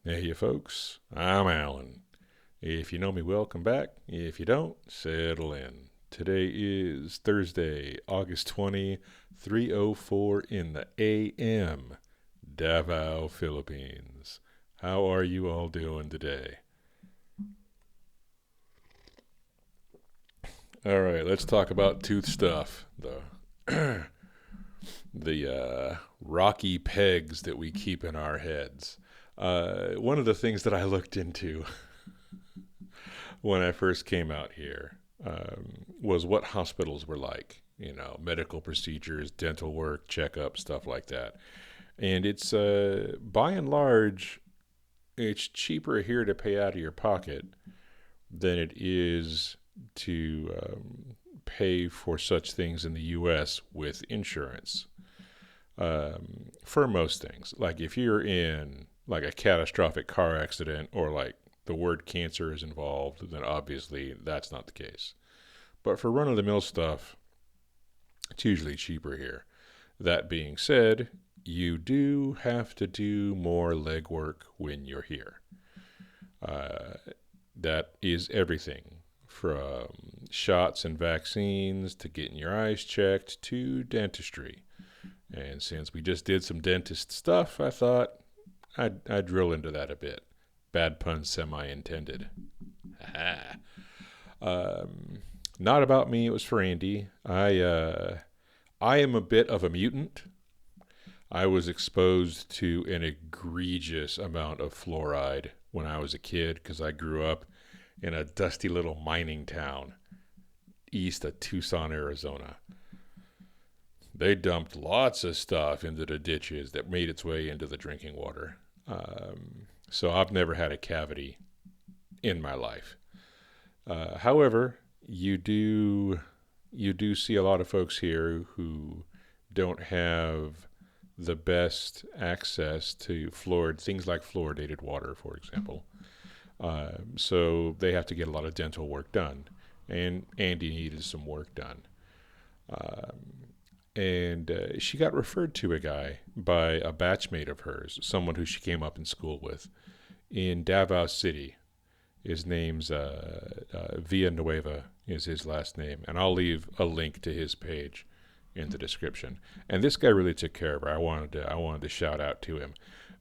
Hey, you folks, I'm Alan. If you know me, welcome back. If you don't, settle in. Today is Thursday, August 3:04 in the AM, Davao, Philippines. How are you all doing today? All right, let's talk about tooth stuff. The rocky pegs that we keep in our heads. One of the things that I looked into when I first came out here was what hospitals were like. You know, medical procedures, dental work, checkups, stuff like that. And it's by and large, it's cheaper here to pay out of your pocket than it is to pay for such things in the U.S. with insurance. For most things, like if you're in like a catastrophic car accident or like the word cancer is involved, then obviously that's not the case. But for run of the mill stuff, it's usually cheaper here. That being said, you do have to do more legwork when you're here. Uh, that is everything from shots and vaccines to getting your eyes checked to dentistry. And since we just did some dentist stuff, I thought I'd drill into that a bit. Bad pun semi intended. um, Not about me, it was for Andy. I am a bit of a mutant. I was exposed to an egregious amount of fluoride when I was a kid because I grew up in a dusty little mining town east of Tucson, Arizona. They dumped lots of stuff into the ditches that made its way into the drinking water. So I've never had a cavity in my life. However, you do see a lot of folks here who don't have the best access to things like fluoridated water, for example. So they have to get a lot of dental work done, and Andy needed some work done. And she got referred to a guy by a batchmate of hers, someone who she came up in school with in Davao City. His name's Villanueva is his last name, and I'll leave a link to his page in the description. And this guy really took care of her. I wanted to shout out to him,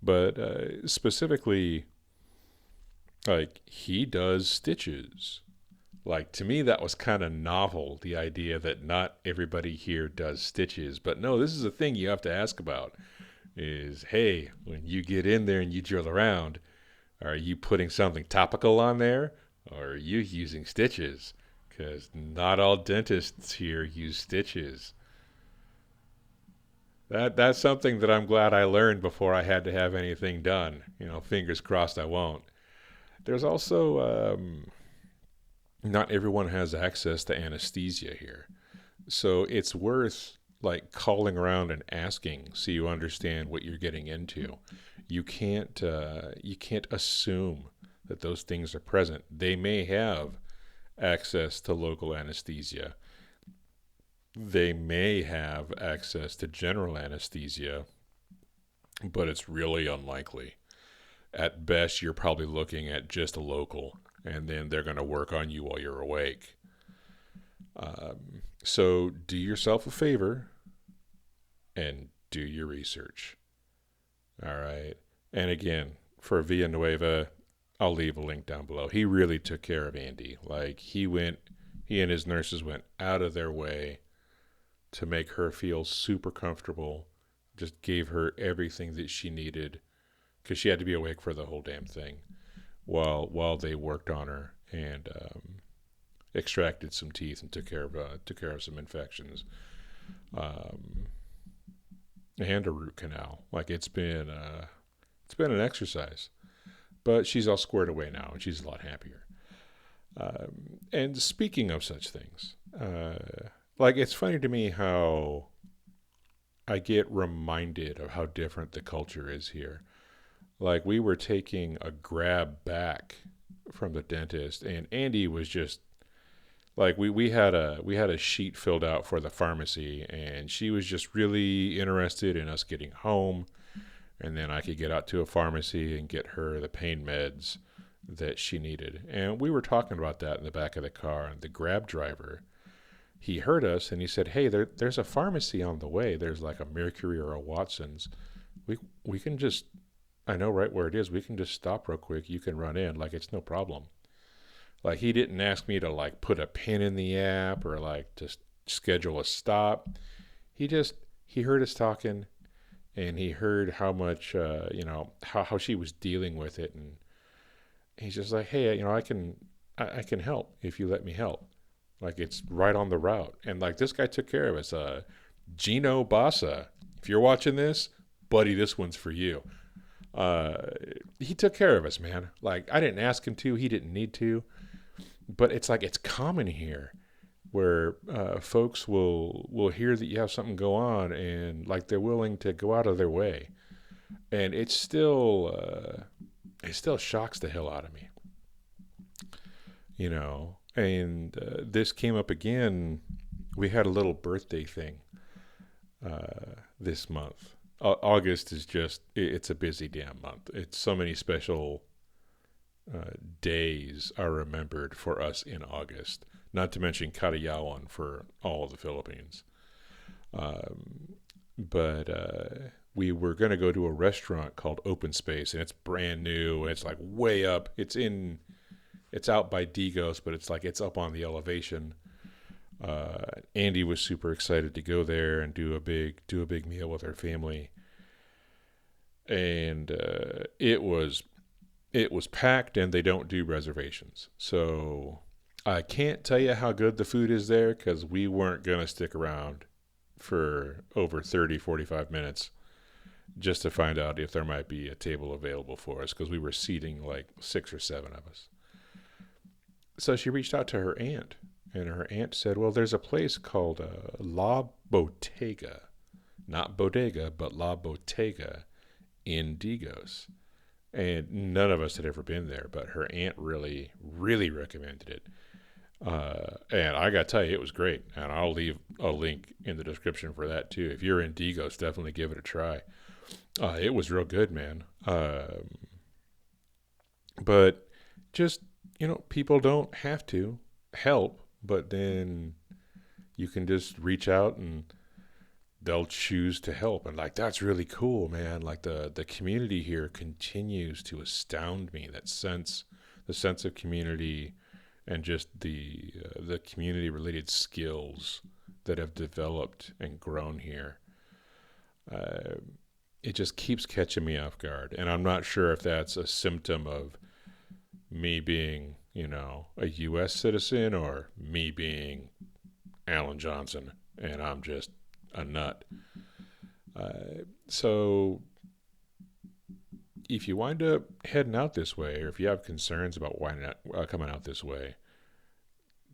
but specifically, like he does stitches. Like to me, that was kind of novel. The idea that not everybody here does stitches, but no, this is a thing you have to ask about. Is hey, when you get in there and you drill around, are you putting something topical on there, or are you using stitches? Because not all dentists here use stitches. That's something that I'm glad I learned before I had to have anything done. Fingers crossed I won't. There's also not everyone has access to anesthesia here, so it's worth like calling around and asking so you understand what you're getting into. You can't assume that those things are present. They may have access to local anesthesia. They may have access to general anesthesia, but it's really unlikely. At best, you're probably looking at just a local, and then they're going to work on you while you're awake. So do yourself a favor and do your research. All right. And again, for Villanueva, I'll leave a link down below. He really took care of Andy. Like he and his nurses went out of their way to make her feel super comfortable. Just gave her everything that she needed because she had to be awake for the whole damn thing while they worked on her and extracted some teeth and took care of some infections um, and a root canal. Like it's been an exercise, but she's all squared away now and she's a lot happier. And speaking of such things, like it's funny to me how I get reminded of how different the culture is here. Like we were taking a grab back from the dentist, and Andy was just like we had a sheet filled out for the pharmacy, and she was just really interested in us getting home. and then I could get out to a pharmacy and get her the pain meds that she needed. And we were talking about that in the back of the car, and the Grab driver, he heard us and he said, "Hey, there's a pharmacy on the way. There's like a Mercury or a Watson's. We can just, I know right where it is. We can just stop real quick. You can run in. Like, it's no problem." Like, he didn't ask me to like put a pin in the app or like just schedule a stop. He heard us talking, and he heard how much how she was dealing with it, and he's just like, "Hey, I can help if you let me help. Like, it's right on the route." And like, this guy took care of us. Gino Bassa, if you're watching this, buddy, this one's for you. Uh, he took care of us, man. Like, I didn't ask him to. He didn't need to. But it's like, it's common here where folks will hear that you have something go on, and like, they're willing to go out of their way. And it still shocks the hell out of me, you know. And this came up again. We had a little birthday thing this month. August is just, it's a busy damn month. It's so many special days are remembered for us in August, not to mention Karayawan for all of the Philippines. But we were going to go to a restaurant called Open Space, and it's brand new. It's like way up. It's out by Digos, but it's like, it's up on the elevation. Andy was super excited to go there and do a big meal with our family, and it was packed, and they don't do reservations. So I can't tell you how good the food is there, because we weren't going to stick around for over 30-45 minutes just to find out if there might be a table available for us, because we were seating like 6 or 7 of us. So she reached out to her aunt, and her aunt said, "Well, there's a place called La Bottega, not Bodega, but La Bottega in Digos." And none of us had ever been there, but her aunt really, really recommended it. And I got to tell you, it was great. And I'll leave a link in the description for that too. If you're in Digos, definitely give it a try. It was real good, man. But just, people don't have to help, but then you can just reach out and they'll choose to help. And like, that's really cool, man. Like, the community here continues to astound me. The sense of community, and just the community related skills that have developed and grown here. It just keeps catching me off guard. And I'm not sure if that's a symptom of me being, a U.S. citizen, or me being Alan Johnson and I'm just a nut. So if you wind up heading out this way, or if you have concerns about coming out this way,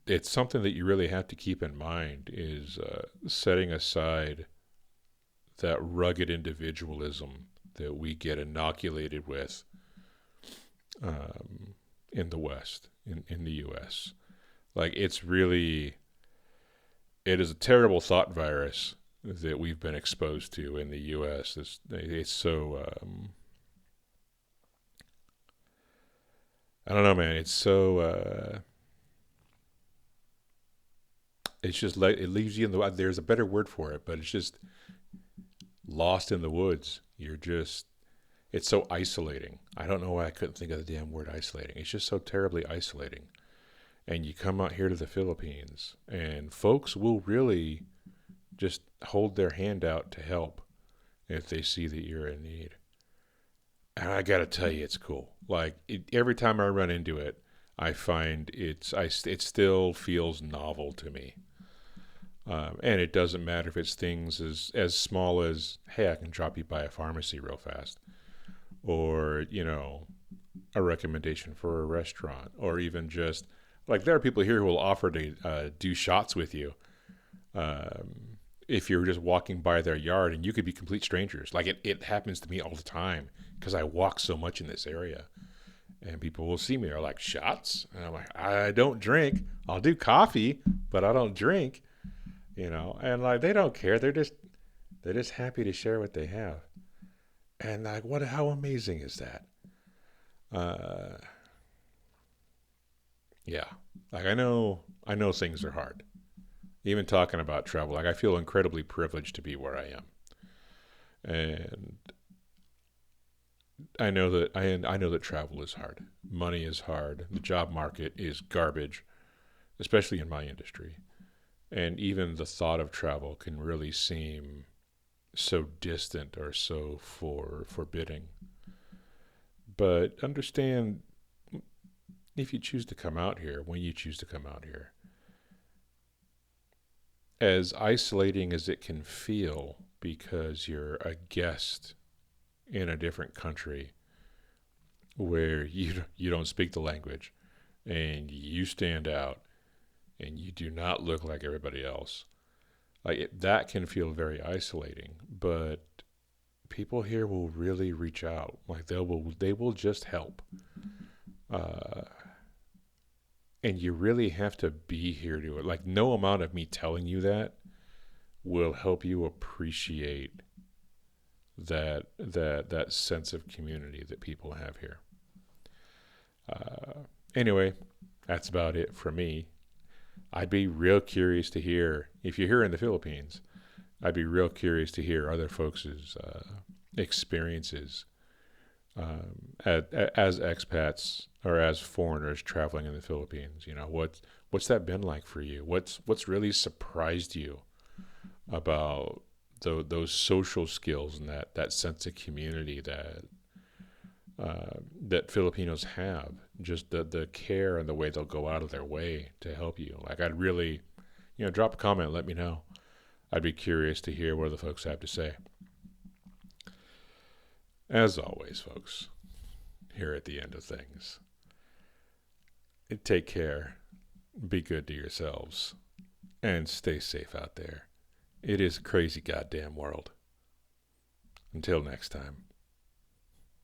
it's something that you really have to keep in mind, is setting aside that rugged individualism that we get inoculated with in the West, in the U.S. Like, it is a terrible thought virus that we've been exposed to in the U.S. It's so, I don't know, man. It's so, it's just like, it leaves you in the, there's a better word for it, but it's just lost in the woods. It's so isolating. I don't know why I couldn't think of the damn word isolating. It's just so terribly isolating. And you come out here to the Philippines, and folks will really just hold their hand out to help if they see that you're in need. And I got to tell you, it's cool. Like, every time I run into it, I find it still feels novel to me. And it doesn't matter if it's things as small as, hey, I can drop you by a pharmacy real fast, or, a recommendation for a restaurant, or even just, like, there are people here who will offer to do shots with you if you're just walking by their yard, and you could be complete strangers. Like, it happens to me all the time, because I walk so much in this area. And people will see me, they're like, "Shots?" And I'm like, "I don't drink. I'll do coffee, but I don't drink." And like, they don't care. They're just happy to share what they have. And like, how amazing is that? Uh, yeah. Like I know things are hard. Even talking about travel, like I feel incredibly privileged to be where I am. And I know that travel is hard. Money is hard. The job market is garbage, especially in my industry. And even the thought of travel can really seem so distant or so forbidding. But understand, if you choose to come out here, when you choose to come out here, as isolating as it can feel because you're a guest in a different country where you don't speak the language and you stand out and you do not look like everybody else. That can feel very isolating, but people here will really reach out. Like they will just help. Uh, and you really have to be here to it. Like no amount of me telling you that will help you appreciate that sense of community that people have here. Uh, anyway, that's about it for me. I'd be real curious to hear if you're here in the Philippines. I'd be real curious to hear other folks' experiences as expats or as foreigners traveling in the Philippines. You know, what's that been like for you? What's really surprised you about those social skills and that sense of community that Filipinos have? Just the care and the way they'll go out of their way to help you. Like I'd really, drop a comment, let me know. I'd be curious to hear what the folks have to say. As always, folks, here at the end of things, take care, be good to yourselves, and stay safe out there. It is a crazy goddamn world. Until next time.